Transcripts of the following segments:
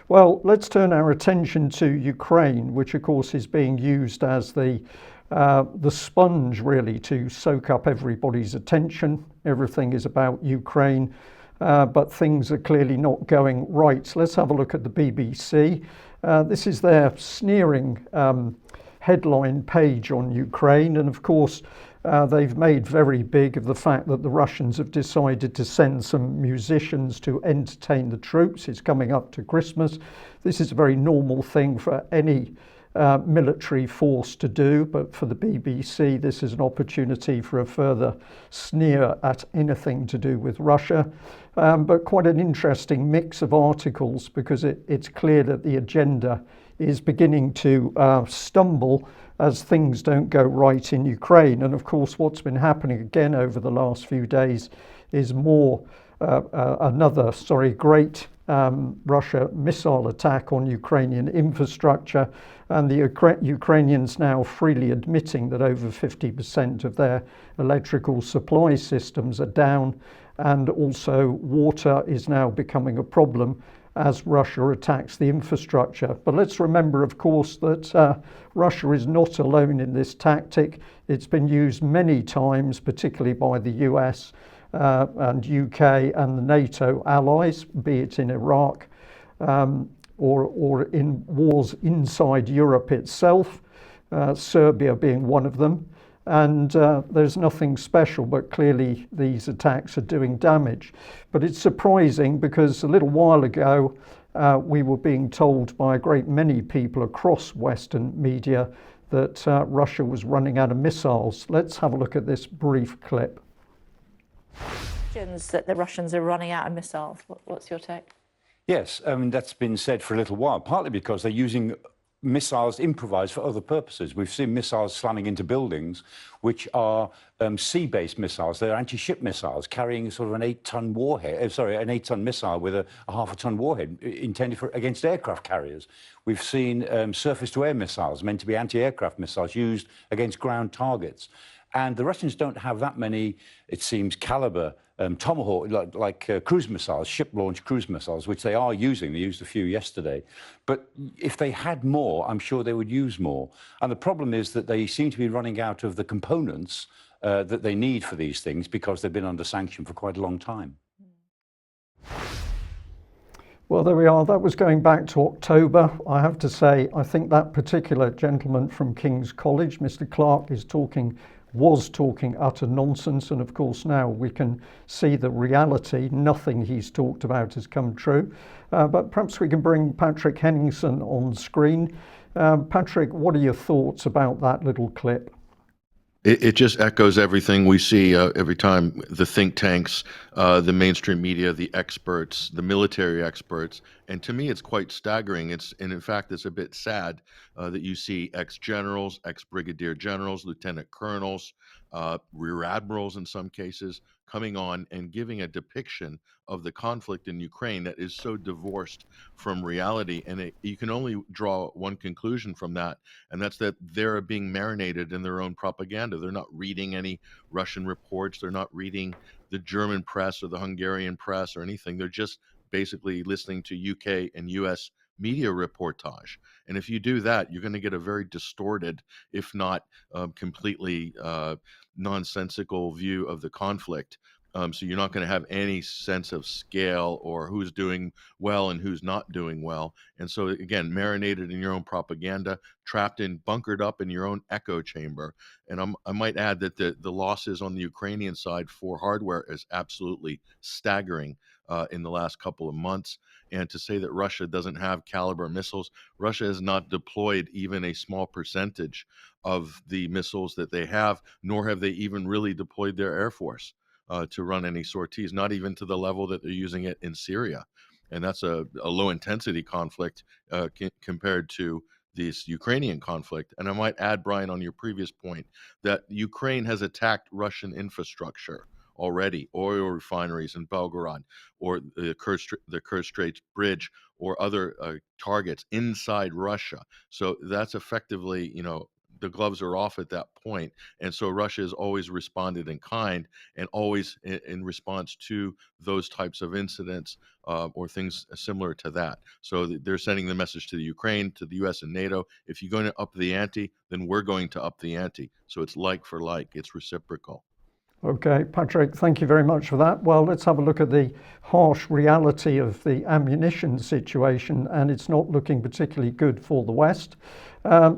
Well, let's turn our attention to Ukraine, which of course is being used as the sponge really to soak up everybody's attention. Everything is about Ukraine, but things are clearly not going right. So let's have a look at the BBC. This is their sneering headline page on Ukraine, and of course they've made very big of the fact that the Russians have decided to send some musicians to entertain the troops. It's coming up to Christmas. This is a very normal thing for any military force to do, but for the BBC this is an opportunity for a further sneer at anything to do with Russia. But quite an interesting mix of articles, because it's clear that the agenda is beginning to stumble as things don't go right in Ukraine. And of course what's been happening again over the last few days is another great Russia missile attack on Ukrainian infrastructure, and the Ukrainians now freely admitting that over 50% of their electrical supply systems are down, and also water is now becoming a problem as Russia attacks the infrastructure. But let's remember, of course, that Russia is not alone in this tactic. It's been used many times, particularly by the US and UK and the NATO allies, be it in Iraq or in wars inside Europe itself, Serbia being one of them. And there's nothing special, but clearly these attacks are doing damage. But it's surprising because a little while ago we were being told by a great many people across Western media that Russia was running out of missiles. Let's have a look at this brief clip. That the Russians are running out of missiles. What's your take? Yes, I mean, that's been said for a little while, partly because they're using missiles improvised for other purposes. We've seen missiles slamming into buildings, which are sea-based missiles. They're anti-ship missiles carrying sort of an 8-ton warhead. An 8-ton missile with a half-a-ton warhead intended against aircraft carriers. We've seen surface-to-air missiles meant to be anti-aircraft missiles used against ground targets. And the Russians don't have that many, it seems, caliber Tomahawk, like cruise missiles, ship-launched cruise missiles, which they are using. They used a few yesterday. But if they had more, I'm sure they would use more. And the problem is that they seem to be running out of the components that they need for these things, because they've been under sanction for quite a long time. Well, there we are. That was going back to October. I have to say, I think that particular gentleman from King's College, Mr. Clark, was talking utter nonsense, and of course now we can see the reality. Nothing he's talked about has come true. But perhaps we can bring Patrick Henningsen on screen. Patrick, what are your thoughts about that little clip? It just echoes everything we see every time the think tanks, the mainstream media, the experts, the military experts. And to me, it's quite staggering. And in fact, it's a bit sad that you see ex-generals, ex-brigadier generals, lieutenant colonels, rear admirals in some cases, coming on and giving a depiction of the conflict in Ukraine that is so divorced from reality. And you can only draw one conclusion from that, and that's that they're being marinated in their own propaganda. They're not reading any Russian reports. They're not reading the German press or the Hungarian press or anything. They're just basically listening to UK and US media reportage. And if you do that, you're going to get a very distorted, if not completely nonsensical view of the conflict. So you're not going to have any sense of scale or who's doing well and who's not doing well. And so again, marinated in your own propaganda, bunkered up in your own echo chamber. And I might add that the losses on the Ukrainian side for hardware is absolutely staggering in the last couple of months. And to say that Russia doesn't have caliber missiles, Russia has not deployed even a small percentage of the missiles that they have, nor have they even really deployed their Air Force to run any sorties, not even to the level that they're using it in Syria. And that's a low intensity conflict compared to this Ukrainian conflict. And I might add, Brian, on your previous point, that Ukraine has attacked Russian infrastructure already, oil refineries in Belgorod, or the Kerch Strait Bridge, or other targets inside Russia. So that's effectively, the gloves are off at that point. And so Russia has always responded in kind, and always in response to those types of incidents or things similar to that. So they're sending the message to the Ukraine, to the US and NATO: if you're going to up the ante, then we're going to up the ante. So it's like for like, it's reciprocal. Okay, Patrick, thank you very much for that. Well, let's have a look at the harsh reality of the ammunition situation, and it's not looking particularly good for the West.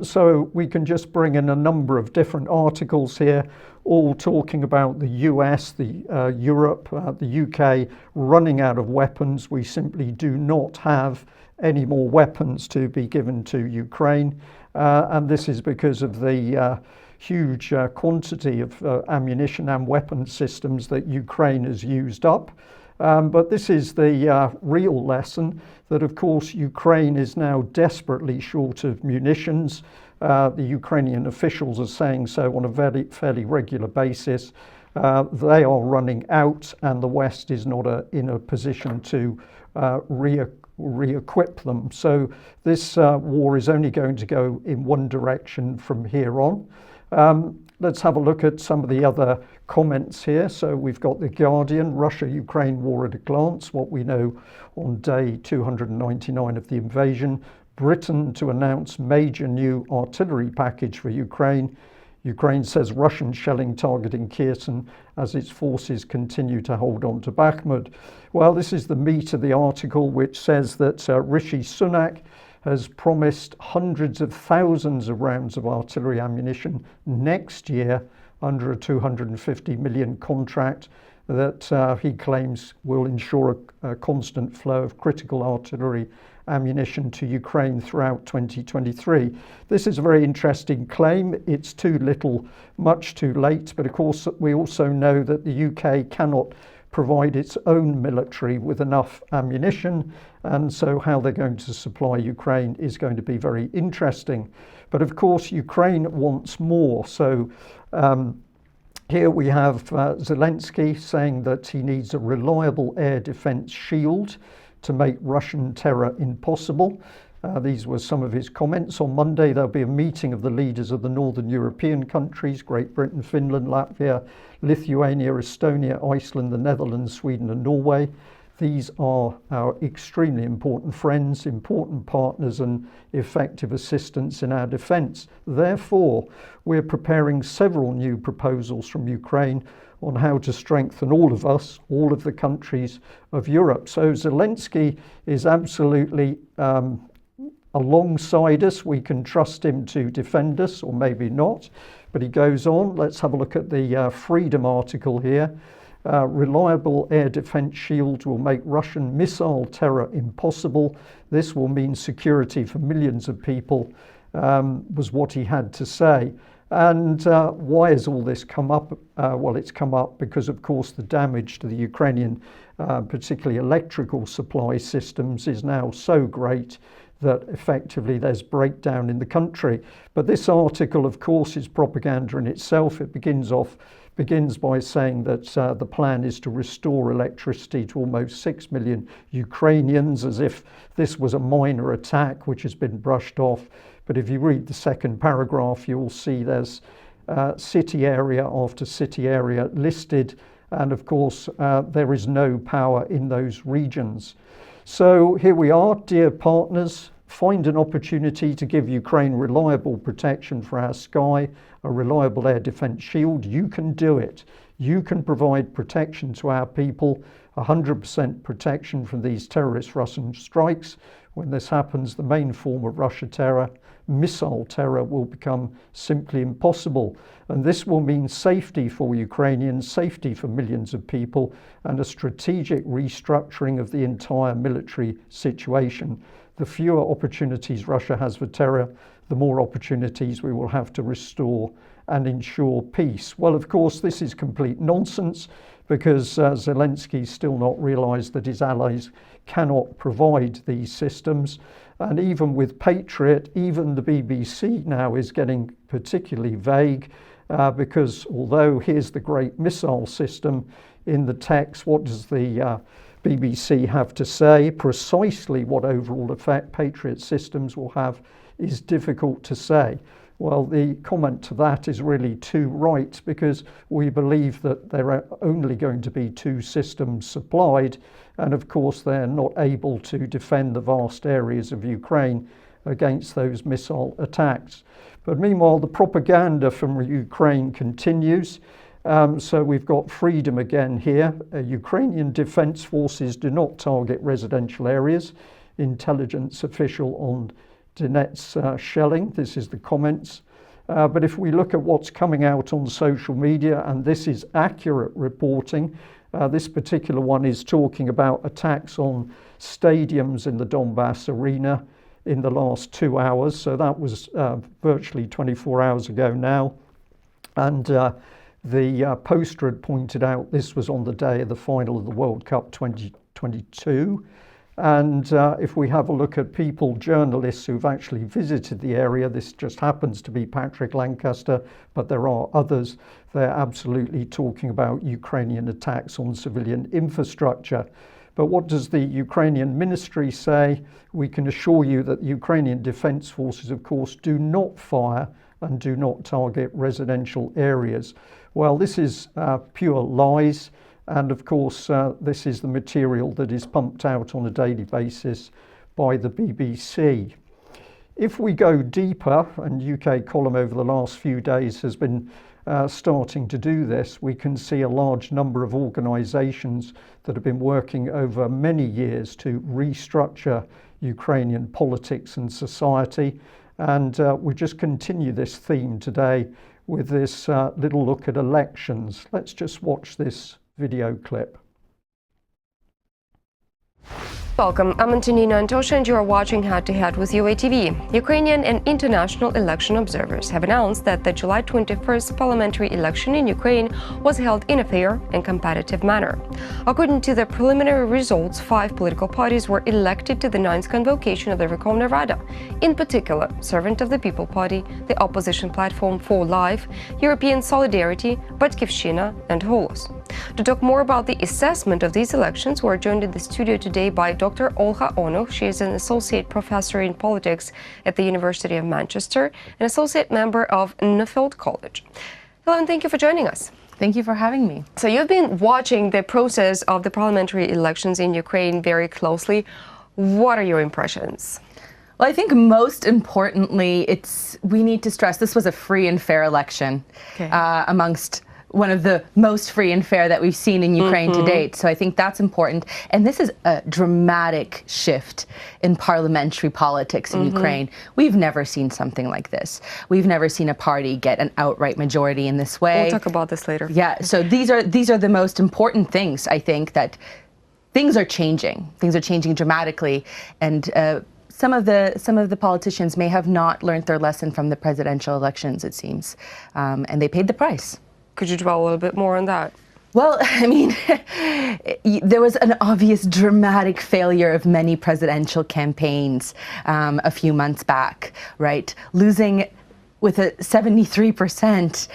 So we can just bring in a number of different articles here, all talking about the US, the Europe, the UK running out of weapons. We simply do not have any more weapons to be given to Ukraine, and this is because of the huge quantity of ammunition and weapon systems that Ukraine has used up. But this is the real lesson, that of course Ukraine is now desperately short of munitions. The Ukrainian officials are saying so on a fairly regular basis. They are running out, and the West is not in a position to re-equip them. So this war is only going to go in one direction from here on. Let's have a look at some of the other comments here. So we've got the Guardian, Russia-Ukraine war at a glance, what we know on day 299 of the invasion. Britain to announce major new artillery package for Ukraine. Ukraine says Russian shelling targeting Kherson as its forces continue to hold on to Bakhmut. Well, this is the meat of the article, which says that Rishi Sunak has promised hundreds of thousands of rounds of artillery ammunition next year under a 250 million contract that he claims will ensure a constant flow of critical artillery ammunition to Ukraine throughout 2023. This is a very interesting claim. It's too little, much too late, but of course we also know that the UK cannot provide its own military with enough ammunition, and so how they're going to supply Ukraine is going to be very interesting. But of course Ukraine wants more. So here we have Zelensky saying that he needs a reliable air defense shield to make Russian terror impossible. These were some of his comments. On Monday, there'll be a meeting of the leaders of the northern European countries, Great Britain, Finland, Latvia, Lithuania, Estonia, Iceland, the Netherlands, Sweden and Norway. These are our extremely important friends, important partners and effective assistants in our defence. Therefore, we're preparing several new proposals from Ukraine on how to strengthen all of us, all of the countries of Europe. So Zelensky is absolutely alongside us. We can trust him to defend us, or maybe not. But he goes on. Let's have a look at the Freedom article here. Reliable air defense shields will make Russian missile terror impossible. This will mean security for millions of people, was what he had to say. And why has all this come up? Well, it's come up because, of course, the damage to the Ukrainian, particularly electrical supply systems, is now so great that effectively there's breakdown in the country. But this article, of course, is propaganda in itself. It begins by saying that the plan is to restore electricity to almost 6 million Ukrainians, as if this was a minor attack which has been brushed off. But if you read the second paragraph, you'll see there's city area after city area listed, and of course there is no power in those regions. So here we are, dear partners. Find an opportunity to give Ukraine reliable protection for our sky, a reliable air defense shield. You can do it. You can provide protection to our people, 100% protection from these terrorist Russian strikes. When this happens, the main form of Russia terror, missile terror, will become simply impossible. And this will mean safety for Ukrainians, safety for millions of people, and a strategic restructuring of the entire military situation. The fewer opportunities Russia has for terror, the more opportunities we will have to restore and ensure peace. Well, of course, this is complete nonsense, because Zelensky's still not realised that his allies cannot provide these systems. And even with Patriot, even the BBC now is getting particularly vague, because although here's the great missile system in the text, what does the BBC have to say? Precisely what overall effect Patriot systems will have is difficult to say. Well, the comment to that is really too right, because we believe that there are only going to be 2 systems supplied, and of course they're not able to defend the vast areas of Ukraine against those missile attacks. But meanwhile, the propaganda from Ukraine continues. So we've got freedom again here. Ukrainian defense forces do not target residential areas. Intelligence official on Donetsk shelling. This is the comments. But if we look at what's coming out on social media, and this is accurate reporting, this particular one is talking about attacks on stadiums in the Donbass arena in the last 2 hours. So that was virtually 24 hours ago now. And the poster had pointed out this was on the day of the final of the World Cup 2022. And if we have a look at people, journalists who've actually visited the area, this just happens to be Patrick Lancaster, but there are others, they're absolutely talking about Ukrainian attacks on civilian infrastructure. But what does the Ukrainian ministry say? We can assure you that the Ukrainian defense forces, of course, do not fire and do not target residential areas. Well, this is pure lies. And of course, this is the material that is pumped out on a daily basis by the BBC. If we go deeper, and UK Column over the last few days has been starting to do this, we can see a large number of organisations that have been working over many years to restructure Ukrainian politics and society. And we just continue this theme today with this little look at elections. Let's just watch this video clip. Welcome, I'm Antonina Antosha and you are watching Head to Head with UATV. Ukrainian and international election observers have announced that the July 21st parliamentary election in Ukraine was held in a fair and competitive manner. According to the preliminary results, 5 political parties were elected to the 9th convocation of the Verkhovna Rada. In particular, Servant of the People Party, the opposition platform For Life, European Solidarity, Batkivshina and Holos. To talk more about the assessment of these elections, we are joined in the studio today by Dr. Olga Onuch. She is an associate professor in politics at the University of Manchester, an associate member of Nuffield College. Hello, and thank you for joining us. Thank you for having me. So you've been watching the process of the parliamentary elections in Ukraine very closely. What are your impressions? Well, I think most importantly, we need to stress this was a free and fair election, amongst one of the most free and fair that we've seen in Ukraine to date. So I think that's important. And this is a dramatic shift in parliamentary politics in Ukraine. We've never seen something like this. We've never seen a party get an outright majority in this way. We'll talk about this later. Yeah, so these are the most important things, I think, that things are changing. Things are changing dramatically. And some of the politicians may have not learned their lesson from the presidential elections, it seems. And they paid the price. Could you dwell a little bit more on that? Well, I mean, there was an obvious dramatic failure of many presidential campaigns a few months back, right? Losing with a 73%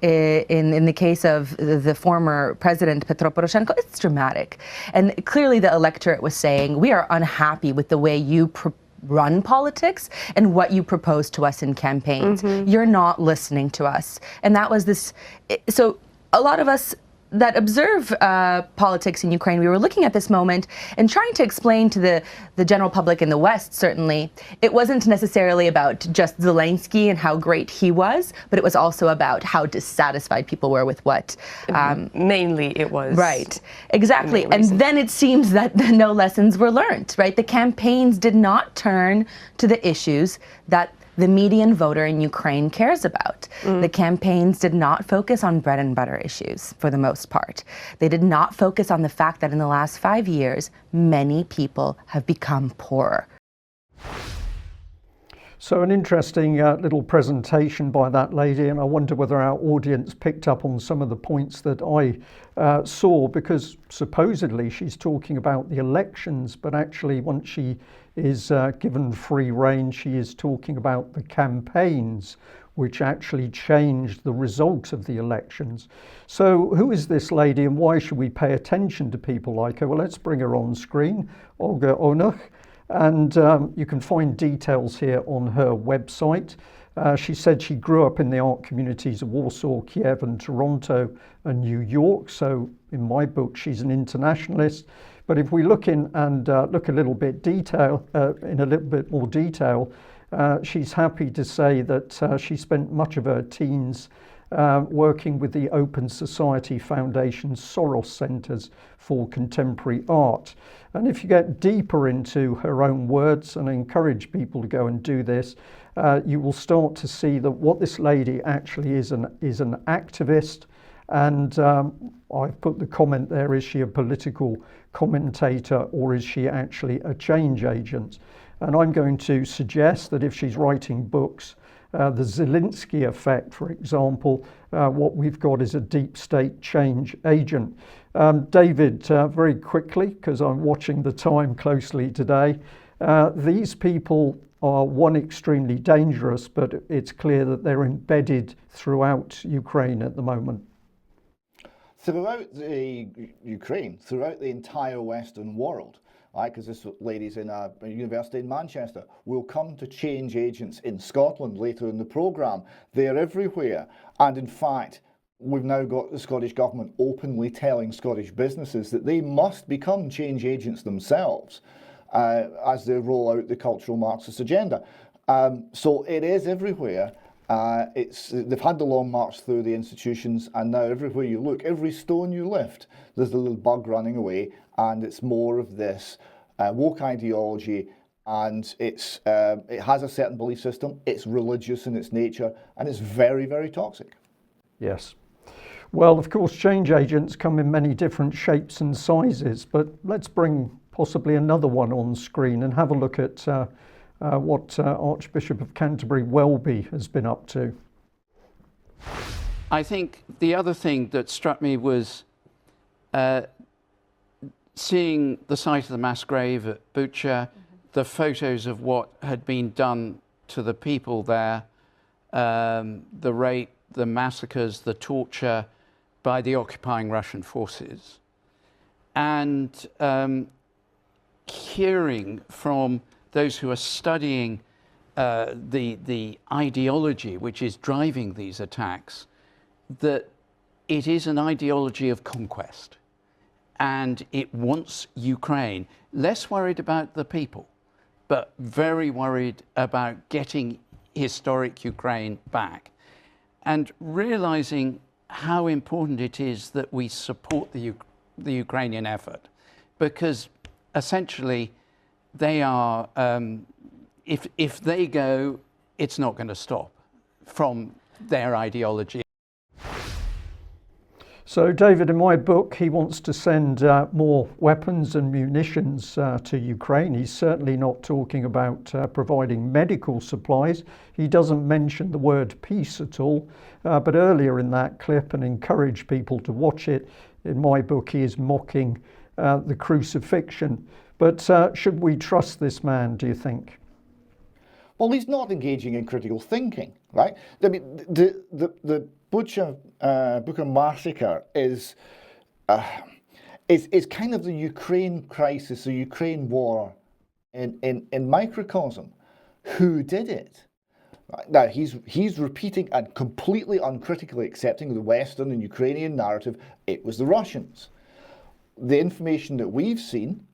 in the case of the former president, Petro Poroshenko. It's dramatic. And clearly the electorate was saying, we are unhappy with the way you run politics and what you propose to us in campaigns. You're not listening to us. And that was this. So a lot of us that observe politics in Ukraine, we were looking at this moment and trying to explain to the general public in the West, certainly, it wasn't necessarily about just Zelensky and how great he was, but it was also about how dissatisfied people were with what. Mainly it was. Right, exactly. And then it seems that no lessons were learned, right? The campaigns did not turn to the issues that the median voter in Ukraine cares about. The campaigns did not focus on bread and butter issues for the most part. They did not focus on the fact that in the last 5 years, many people have become poorer. So an interesting little presentation by that lady, and I wonder whether our audience picked up on some of the points that I saw, because supposedly she's talking about the elections, but actually once she is given free rein, she is talking about the campaigns which actually changed the result of the elections. So who is this lady and why should we pay attention to people like her? Well, let's bring her on screen, Olga Onuch. And you can find details here on her website. She said she grew up in the art communities of Warsaw, Kiev and Toronto and New York. So in my book, she's an internationalist. But if we look in and look a little bit in a little bit more detail, she's happy to say that she spent much of her teens working with the Open Society Foundation's Soros Centres for Contemporary Art. And if you get deeper into her own words, and I encourage people to go and do this, you will start to see that what this lady actually is an activist. And I've put the comment there, is she a political commentator or is she actually a change agent? And I'm going to suggest that if she's writing books, the Zelensky effect, for example, what we've got is a deep state change agent. David, very quickly, because I'm watching the time closely today, these people are, one, extremely dangerous, but it's clear that they're embedded throughout Ukraine at the moment. Throughout the Ukraine, throughout the entire Western world, because this lady's in a university in Manchester. We'll come to change agents in Scotland later in the programme. They're everywhere. And in fact, we've now got the Scottish Government openly telling Scottish businesses that they must become change agents themselves as they roll out the cultural Marxist agenda. So it is everywhere. They've had the long march through the institutions, and now everywhere you look, every stone you lift, there's a little bug running away, and it's more of this woke ideology, and it has a certain belief system, it's religious in its nature, and it's very, very toxic. Yes. Well, of course, change agents come in many different shapes and sizes, but let's bring possibly another one on screen and have a look at what Archbishop of Canterbury Welby has been up to. I think the other thing that struck me was seeing the site of the mass grave at Bucha, the photos of what had been done to the people there, the rape, the massacres, the torture by the occupying Russian forces, and hearing from those who are studying the ideology which is driving these attacks, that it is an ideology of conquest, and it wants Ukraine less worried about the people, but very worried about getting historic Ukraine back, and realizing how important it is that we support the Ukrainian effort, because essentially they are, if they go, it's not going to stop from their ideology. So David, in my book, he wants to send more weapons and munitions to Ukraine. He's certainly not talking about providing medical supplies. He doesn't mention the word peace at all. But earlier in that clip, and encourage people to watch it, in my book, he is mocking the crucifixion. But should we trust this man, do you think? Well, he's not engaging in critical thinking, right? I mean, the Bucha massacre is kind of the Ukraine crisis, the Ukraine war in microcosm. Who did it? Now, he's repeating and completely uncritically accepting the Western and Ukrainian narrative. It was the Russians. The information that we've seen,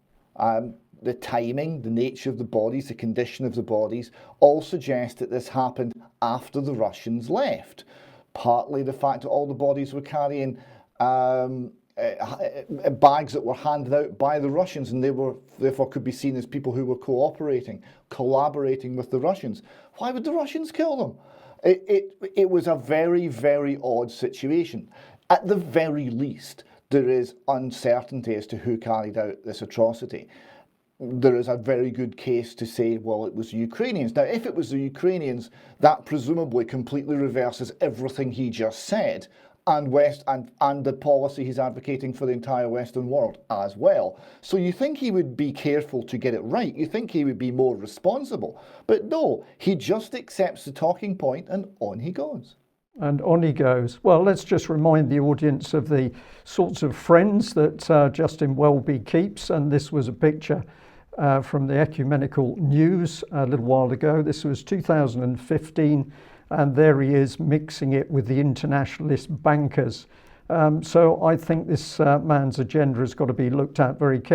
the timing, the nature of the bodies, the condition of the bodies, all suggest that this happened after the Russians left. Partly the fact that all the bodies were carrying bags that were handed out by the Russians, and they were therefore could be seen as people who were collaborating with the Russians. Why would the Russians kill them? It was a very, very odd situation. At the very least, there is uncertainty as to who carried out this atrocity. There is a very good case to say, well, it was the Ukrainians. Now, if it was the Ukrainians, that presumably completely reverses everything he just said, and the policy he's advocating for the entire Western world as well. So you think he would be careful to get it right. You think he would be more responsible. But no, he just accepts the talking point and on he goes. And on he goes. Well, let's just remind the audience of the sorts of friends that Justin Welby keeps. And this was a picture from the Ecumenical News a little while ago. This was 2015. and there he is mixing it with the internationalist bankers. So I think this man's agenda has got to be looked at very carefully.